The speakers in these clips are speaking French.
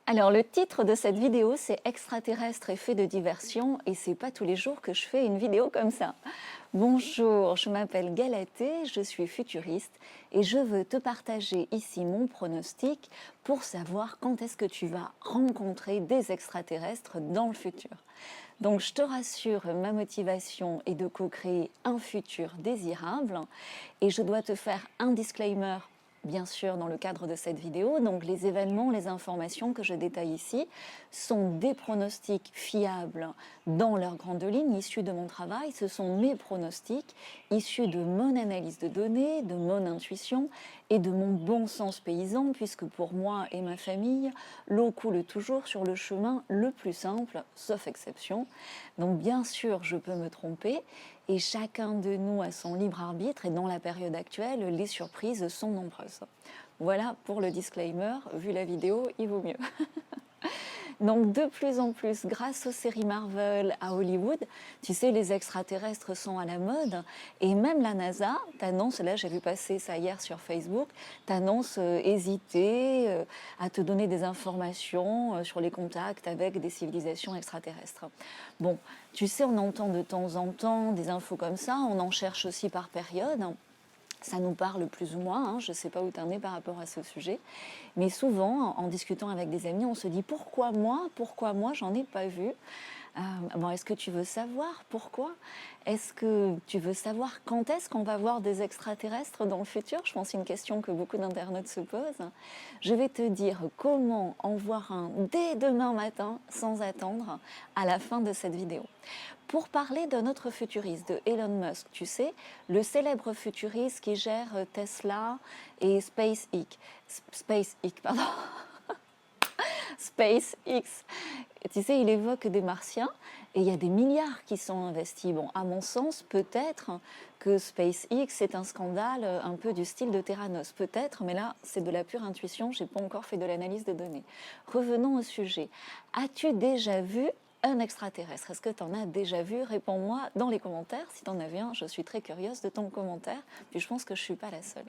Alors le titre de cette vidéo c'est extraterrestre et fait de diversion et c'est pas tous les jours que je fais une vidéo comme ça. Bonjour, je m'appelle Galatée, je suis futuriste et je veux te partager ici mon pronostic pour savoir quand est-ce que tu vas rencontrer des extraterrestres dans le futur. Donc je te rassure, ma motivation est de co-créer un futur désirable et je dois te faire un disclaimer bien sûr dans le cadre de cette vidéo. Donc les événements, les informations que je détaille ici sont des pronostics fiables dans leurs grandes lignes, issus de mon travail. Ce sont mes pronostics, issus de mon analyse de données, de mon intuition et de mon bon sens paysan, puisque pour moi et ma famille, l'eau coule toujours sur le chemin le plus simple, sauf exception. Donc bien sûr, je peux me tromper, et chacun de nous a son libre arbitre, et dans la période actuelle, les surprises sont nombreuses. Voilà pour le disclaimer, vu la vidéo, il vaut mieux. Donc de plus en plus, grâce aux séries Marvel à Hollywood, tu sais, les extraterrestres sont à la mode, et même la NASA t'annonce, là j'ai vu passer ça hier sur Facebook, t'annonce hésiter à te donner des informations sur les contacts avec des civilisations extraterrestres. Bon, tu sais, on entend de temps en temps des infos comme ça, on en cherche aussi par période. Ça nous parle plus ou moins, hein, je ne sais pas où tu en es par rapport à ce sujet, mais souvent, en discutant avec des amis, on se dit pourquoi moi, j'en ai pas vu. Bon, est-ce que tu veux savoir pourquoi? Est-ce que tu veux savoir quand est-ce qu'on va voir des extraterrestres dans le futur? Je pense que c'est une question que beaucoup d'internautes se posent. Je vais te dire comment en voir un dès demain matin, sans attendre, à la fin de cette vidéo. Pour parler d'un autre futuriste, de Elon Musk, tu sais, le célèbre futuriste qui gère Tesla et SpaceX. Pardon. SpaceX. Tu sais, il évoque des martiens et il y a des milliards qui sont investis. Bon, à mon sens, peut-être que SpaceX est un scandale un peu du style de Theranos. Peut-être, mais là, c'est de la pure intuition. Je n'ai pas encore fait de l'analyse de données. Revenons au sujet. As-tu déjà vu un extraterrestre? Est-ce que tu en as déjà vu? Réponds-moi dans les commentaires. Si tu en as vu un, je suis très curieuse de ton commentaire. Puis je pense que je ne suis pas la seule.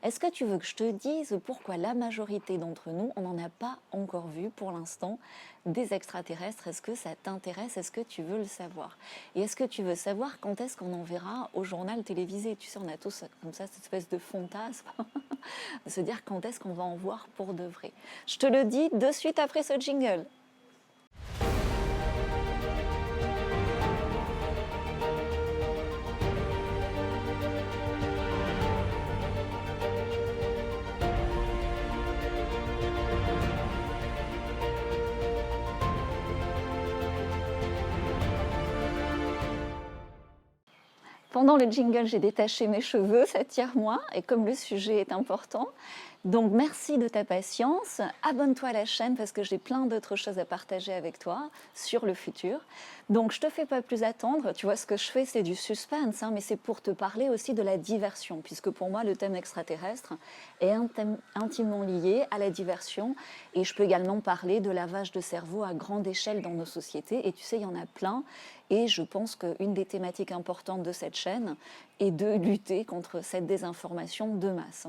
Est-ce que tu veux que je te dise pourquoi la majorité d'entre nous, on n'en a pas encore vu pour l'instant des extraterrestres? Est-ce que ça t'intéresse? Est-ce que tu veux le savoir? Et est-ce que tu veux savoir quand est-ce qu'on en verra au journal télévisé? Tu sais, on a tous comme ça cette espèce de fantasme de se dire quand est-ce qu'on va en voir pour de vrai. Je te le dis de suite après ce jingle. Pendant le jingle, j'ai détaché mes cheveux, ça tire moins, et comme le sujet est important, donc merci de ta patience, abonne-toi à la chaîne parce que j'ai plein d'autres choses à partager avec toi sur le futur. Donc je te fais pas plus attendre, tu vois ce que je fais c'est du suspense, hein, mais c'est pour te parler aussi de la diversion, puisque pour moi le thème extraterrestre est intimement lié à la diversion, et je peux également parler de lavage de cerveau à grande échelle dans nos sociétés, et tu sais il y en a plein, et je pense qu'une des thématiques importantes de cette chaîne est de lutter contre cette désinformation de masse.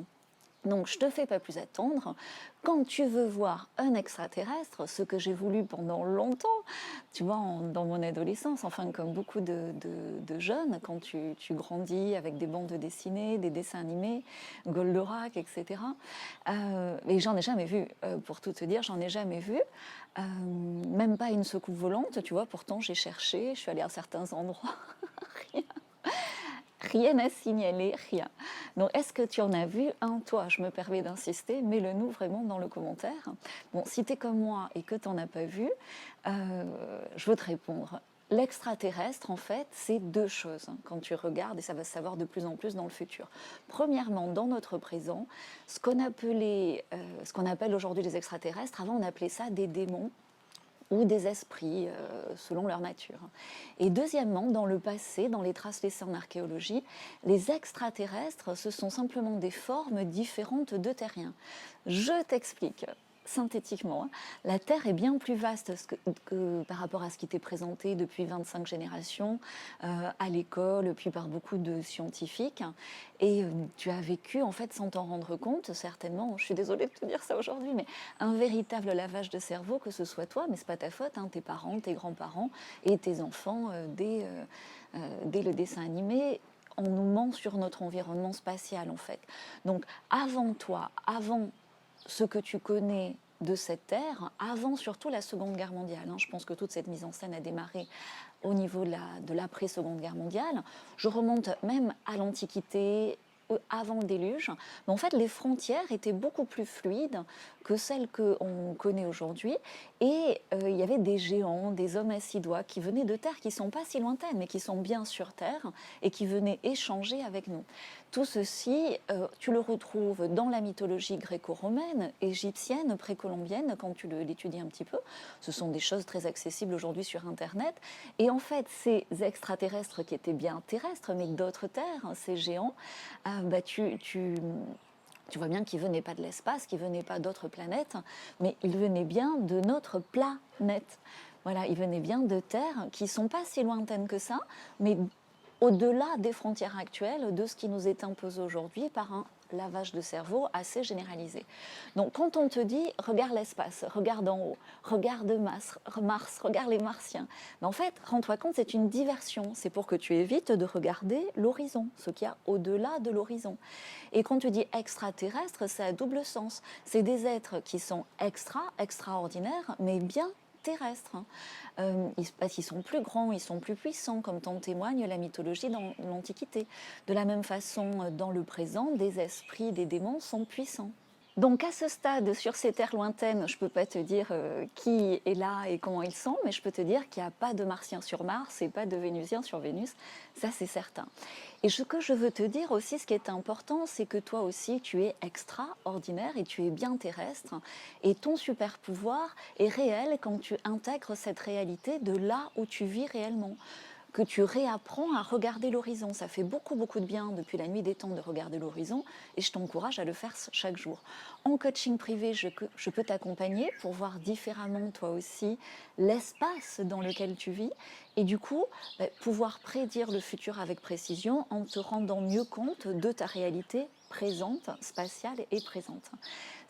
Donc je ne te fais pas plus attendre. Quand tu veux voir un extraterrestre, ce que j'ai voulu pendant longtemps, tu vois, dans mon adolescence, enfin comme beaucoup de jeunes, quand tu grandis avec des bandes dessinées, des dessins animés, Goldorak, etc. Et j'en ai jamais vu, pour tout te dire, j'en ai jamais vu. Même pas une soucoupe volante, tu vois, pourtant j'ai cherché, je suis allée à certains endroits, rien. Rien à signaler, rien. Donc, est-ce que tu en as vu un, toi? Je me permets d'insister, mets-le-nous vraiment dans le commentaire. Bon, si tu es comme moi et que tu n'en as pas vu, je veux te répondre. L'extraterrestre, en fait, c'est deux choses quand tu regardes, et ça va se savoir de plus en plus dans le futur. Premièrement, dans notre présent, ce qu'on appelle aujourd'hui les extraterrestres, avant on appelait ça des démons ou des esprits, selon leur nature. Et deuxièmement, dans le passé, dans les traces laissées en archéologie, les extraterrestres, ce sont simplement des formes différentes de terriens. Je t'explique. synthétiquement, hein, la Terre est bien plus vaste que par rapport à ce qui t'est présenté depuis 25 générations à l'école, puis par beaucoup de scientifiques. Et tu as vécu, en fait, sans t'en rendre compte, certainement, je suis désolée de te dire ça aujourd'hui, mais un véritable lavage de cerveau, que ce soit toi, mais c'est pas ta faute, hein, tes parents, tes grands-parents et tes enfants dès le dessin animé. On nous ment sur notre environnement spatial, en fait. Donc, avant toi, avant ce que tu connais de cette terre, avant surtout la Seconde Guerre mondiale. Je pense que toute cette mise en scène a démarré au niveau de l'après-Seconde Guerre mondiale. Je remonte même à l'Antiquité, avant le déluge. Mais en fait, les frontières étaient beaucoup plus fluides que celles qu'on connaît aujourd'hui. Et il y avait des géants, des hommes à 6 doigts qui venaient de terres qui ne sont pas si lointaines, mais qui sont bien sur Terre et qui venaient échanger avec nous. Tout ceci, tu le retrouves dans la mythologie gréco-romaine, égyptienne, précolombienne, quand tu l'étudies un petit peu. Ce sont des choses très accessibles aujourd'hui sur Internet. Et en fait, ces extraterrestres qui étaient bien terrestres, mais d'autres terres, ces géants, tu vois bien qu'ils ne venaient pas de l'espace, qu'ils ne venaient pas d'autres planètes, mais ils venaient bien de notre planète. Voilà, ils venaient bien de terres qui ne sont pas si lointaines que ça, mais au-delà des frontières actuelles, de ce qui nous est imposé aujourd'hui par un lavage de cerveau assez généralisé. Donc quand on te dit regarde l'espace, regarde en haut, regarde Mars, regarde les Martiens, mais en fait, rends-toi compte, c'est une diversion. C'est pour que tu évites de regarder l'horizon, ce qu'il y a au-delà de l'horizon. Et quand tu dis extraterrestre, c'est à double sens. C'est des êtres qui sont extraordinaires, mais bien terrestres. Parce qu'ils sont plus grands, ils sont plus puissants, comme t'en témoigne la mythologie dans l'Antiquité. De la même façon, dans le présent, des esprits, des démons sont puissants. Donc à ce stade, sur ces terres lointaines, je ne peux pas te dire qui est là et comment ils sont, mais je peux te dire qu'il n'y a pas de Martiens sur Mars et pas de Vénusiens sur Vénus, ça c'est certain. Et ce que je veux te dire aussi, ce qui est important, c'est que toi aussi, tu es extraordinaire et tu es bien terrestre. Et ton super pouvoir est réel quand tu intègres cette réalité de là où tu vis réellement. Que tu réapprends à regarder l'horizon. Ça fait beaucoup, beaucoup de bien depuis la nuit des temps de regarder l'horizon et je t'encourage à le faire chaque jour. En coaching privé, je peux t'accompagner pour voir différemment toi aussi l'espace dans lequel tu vis et du coup pouvoir prédire le futur avec précision en te rendant mieux compte de ta réalité présente, spatiale et présente.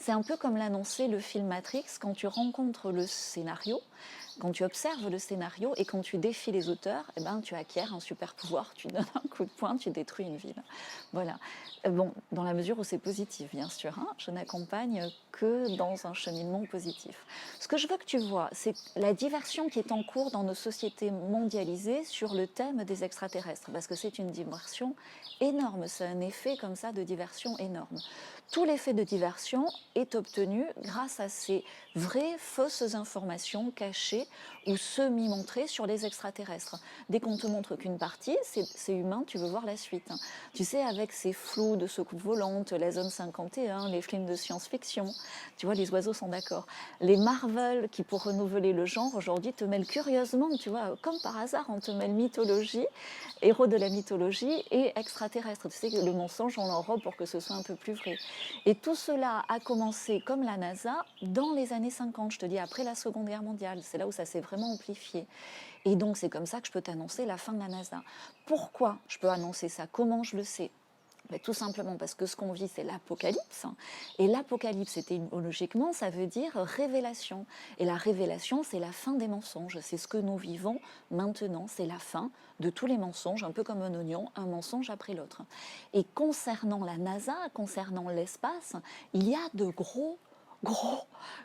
C'est un peu comme l'annonçait le film Matrix, quand tu rencontres le scénario, quand tu observes le scénario et quand tu défies les auteurs, tu acquiers un super pouvoir, tu donnes un coup de poing, tu détruis une ville. Voilà. Bon, dans la mesure où c'est positif, bien sûr, je n'accompagne que dans un cheminement positif. Ce que je veux que tu vois, c'est la diversion qui est en cours dans nos sociétés mondialisées sur le thème des extraterrestres, parce que c'est une diversion énorme, c'est un effet comme ça de diversion énorme. Tout l'effet de diversion est obtenu grâce à ces vraies fausses informations cachées ou semi-montrées sur les extraterrestres. Dès qu'on te montre qu'une partie, c'est humain, tu veux voir la suite. Tu sais, avec ces flous de soucoupes volantes, la zone 51, les films de science-fiction, tu vois, les oiseaux sont d'accord. Les Marvel, qui pour renouveler le genre, aujourd'hui te mêlent curieusement, tu vois, comme par hasard, on te mêle mythologie, héros de la mythologie et extraterrestres. Tu sais que le mensonge, on l'enrobe pour que ce soit un peu plus vrai. Et tout cela a commencé, comme la NASA, dans les années 50, je te dis, après la Seconde Guerre mondiale. C'est là où ça s'est vraiment amplifié. Et donc, c'est comme ça que je peux t'annoncer la fin de la NASA. Pourquoi je peux annoncer ça? Comment je le sais? Tout simplement parce que ce qu'on vit, c'est l'apocalypse. Et l'apocalypse, étymologiquement, ça veut dire révélation. Et la révélation, c'est la fin des mensonges. C'est ce que nous vivons maintenant. C'est la fin de tous les mensonges, un peu comme un oignon, un mensonge après l'autre. Et concernant la NASA, concernant l'espace, il y a de gros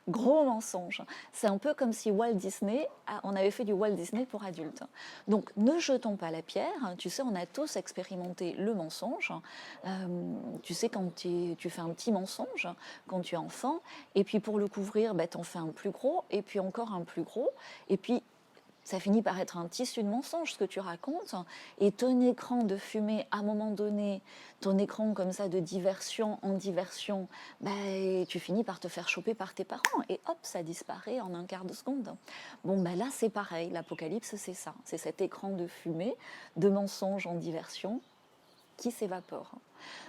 mensonges. C'est un peu comme si Walt Disney, on avait fait du Walt Disney pour adultes. Donc ne jetons pas la pierre. Tu sais, on a tous expérimenté le mensonge. Tu sais, quand tu fais un petit mensonge, quand tu es enfant, et puis pour le couvrir, t'en fais un plus gros, et puis encore un plus gros, et puis ça finit par être un tissu de mensonges, ce que tu racontes, et ton écran de fumée, à un moment donné, ton écran comme ça de diversion en diversion, tu finis par te faire choper par tes parents, et hop, ça disparaît en un quart de seconde. Bon, là, c'est pareil, l'apocalypse, c'est ça, c'est cet écran de fumée, de mensonges en diversion, qui s'évapore.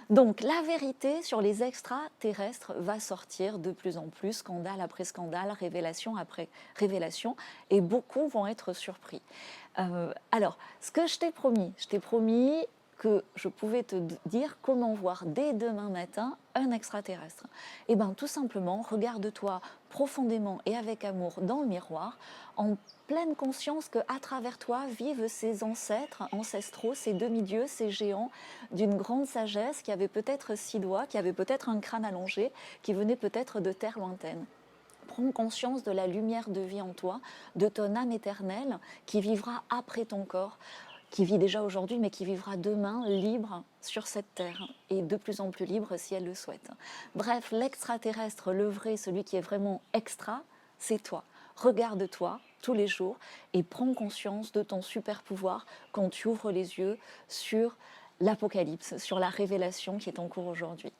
Donc la vérité sur les extraterrestres va sortir de plus en plus, scandale après scandale, révélation après révélation, et beaucoup vont être surpris. Alors, ce que je t'ai promis que je pouvais te dire comment voir dès demain matin un extraterrestre. Eh bien, tout simplement, regarde-toi profondément et avec amour dans le miroir, en pleine conscience qu'à travers toi vivent ces ancêtres ancestraux, ces demi-dieux, ces géants d'une grande sagesse qui avaient peut-être 6 doigts, qui avaient peut-être un crâne allongé, qui venaient peut-être de terres lointaines. Prends conscience de la lumière de vie en toi, de ton âme éternelle qui vivra après ton corps, qui vit déjà aujourd'hui, mais qui vivra demain libre sur cette terre, et de plus en plus libre si elle le souhaite. Bref, l'extraterrestre, le vrai, celui qui est vraiment extra, c'est toi. Regarde-toi tous les jours et prends conscience de ton super pouvoir quand tu ouvres les yeux sur l'apocalypse, sur la révélation qui est en cours aujourd'hui.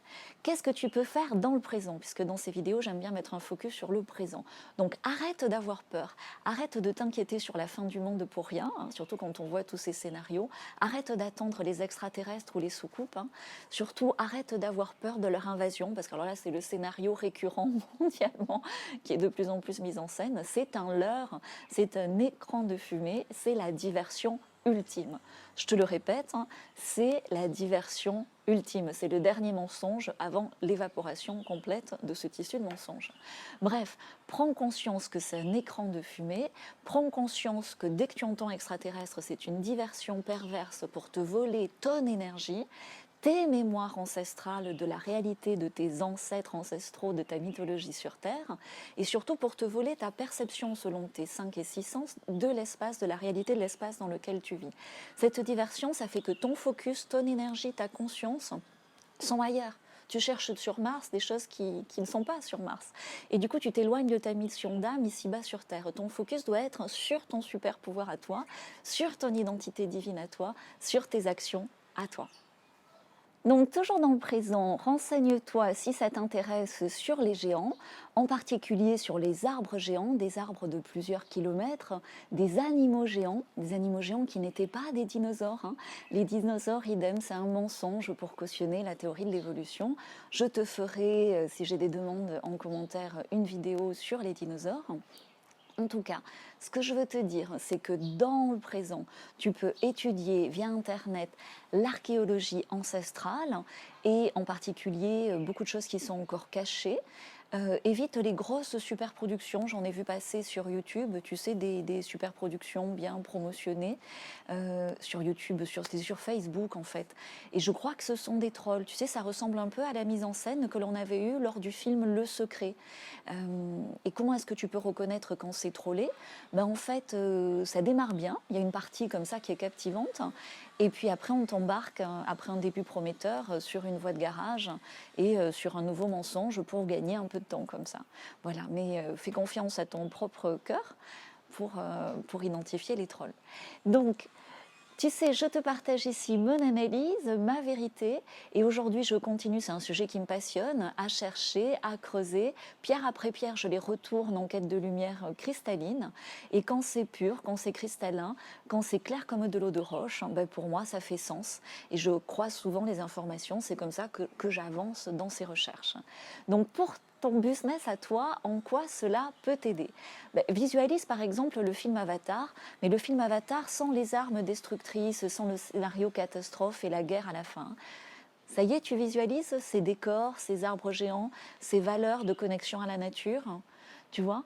Qu'est-ce que tu peux faire dans le présent? Puisque dans ces vidéos, j'aime bien mettre un focus sur le présent. Donc arrête d'avoir peur, arrête de t'inquiéter sur la fin du monde pour rien, hein, surtout quand on voit tous ces scénarios. Arrête d'attendre les extraterrestres ou les soucoupes. Hein. Surtout, arrête d'avoir peur de leur invasion, parce que alors là, c'est le scénario récurrent mondialement qui est de plus en plus mis en scène. C'est un leurre, c'est un écran de fumée, c'est la diversion ultime. Je te le répète, hein, c'est la diversion ultime. C'est le dernier mensonge avant l'évaporation complète de ce tissu de mensonge. Bref, prends conscience que c'est un écran de fumée, prends conscience que dès que tu entends extraterrestre, c'est une diversion perverse pour te voler ton énergie, tes mémoires ancestrales de la réalité de tes ancêtres ancestraux, de ta mythologie sur Terre, et surtout pour te voler ta perception selon tes 5 et 6 sens de l'espace, de la réalité de l'espace dans lequel tu vis. Cette diversion, ça fait que ton focus, ton énergie, ta conscience sont ailleurs. Tu cherches sur Mars des choses qui ne sont pas sur Mars. Et du coup, tu t'éloignes de ta mission d'âme ici-bas sur Terre. Ton focus doit être sur ton super pouvoir à toi, sur ton identité divine à toi, sur tes actions à toi. Donc toujours dans le présent, renseigne-toi si ça t'intéresse sur les géants, en particulier sur les arbres géants, des arbres de plusieurs kilomètres, des animaux géants qui n'étaient pas des dinosaures. Hein. Les dinosaures, idem, c'est un mensonge pour cautionner la théorie de l'évolution. Je te ferai, si j'ai des demandes en commentaire, une vidéo sur les dinosaures. En tout cas, ce que je veux te dire, c'est que dans le présent, tu peux étudier via Internet l'archéologie ancestrale et en particulier beaucoup de choses qui sont encore cachées. Évite les grosses superproductions, j'en ai vu passer sur YouTube, tu sais, des superproductions bien promotionnées sur YouTube, sur Facebook en fait. Et je crois que ce sont des trolls, tu sais, ça ressemble un peu à la mise en scène que l'on avait eue lors du film Le Secret. Et comment est-ce que tu peux reconnaître quand c'est trollé? Ben, en fait, ça démarre bien, il y a une partie comme ça qui est captivante, et puis après on t'embarque, après un début prometteur, sur une voie de garage et sur un nouveau mensonge pour gagner un peu de temps comme ça. Voilà, mais fais confiance à ton propre cœur pour identifier les trolls. Donc, tu sais, je te partage ici mon analyse, ma vérité, et aujourd'hui je continue, c'est un sujet qui me passionne, à chercher, à creuser. Pierre après pierre, je les retourne en quête de lumière cristalline, et quand c'est pur, quand c'est cristallin, quand c'est clair comme de l'eau de roche, ben pour moi ça fait sens, et je croise souvent les informations, c'est comme ça que j'avance dans ces recherches. Donc pour ton business à toi, en quoi cela peut t'aider? Visualise par exemple le film Avatar, mais le film Avatar sans les armes destructrices, sans le scénario catastrophe et la guerre à la fin. Ça y est, tu visualises ces décors, ces arbres géants, ces valeurs de connexion à la nature. Tu vois,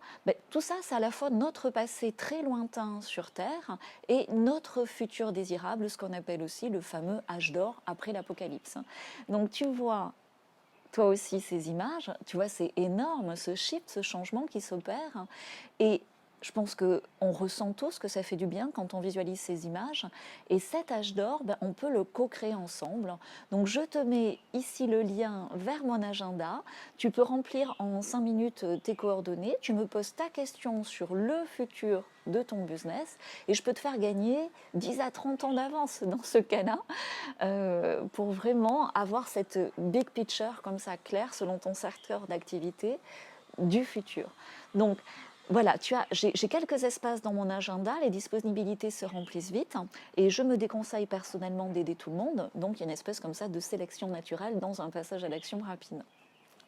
tout ça, c'est à la fois notre passé très lointain sur Terre et notre futur désirable, ce qu'on appelle aussi le fameux âge d'or après l'apocalypse. Donc tu vois toi aussi ces images, tu vois, c'est énorme ce shift, ce changement qui s'opère. Et je pense qu'on ressent tous que ça fait du bien quand on visualise ces images. Et cet âge d'or, on peut le co-créer ensemble. Donc je te mets ici le lien vers mon agenda. Tu peux remplir en 5 minutes tes coordonnées. Tu me poses ta question sur le futur de ton business et je peux te faire gagner 10 à 30 ans d'avance dans ce cas-là pour vraiment avoir cette big picture comme ça claire selon ton secteur d'activité du futur. Donc Voilà, j'ai quelques espaces dans mon agenda, les disponibilités se remplissent vite et je me déconseille personnellement d'aider tout le monde. Donc il y a une espèce comme ça de sélection naturelle dans un passage à l'action rapide.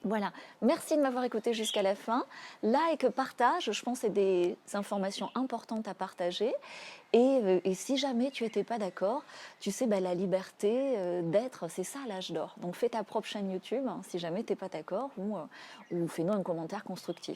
Voilà, merci de m'avoir écouté jusqu'à la fin. Like, partage, je pense que c'est des informations importantes à partager. Et si jamais tu n'étais pas d'accord, tu sais, la liberté d'être, c'est ça l'âge d'or. Donc fais ta propre chaîne YouTube, hein, si jamais tu n'es pas d'accord, ou fais-nous un commentaire constructif.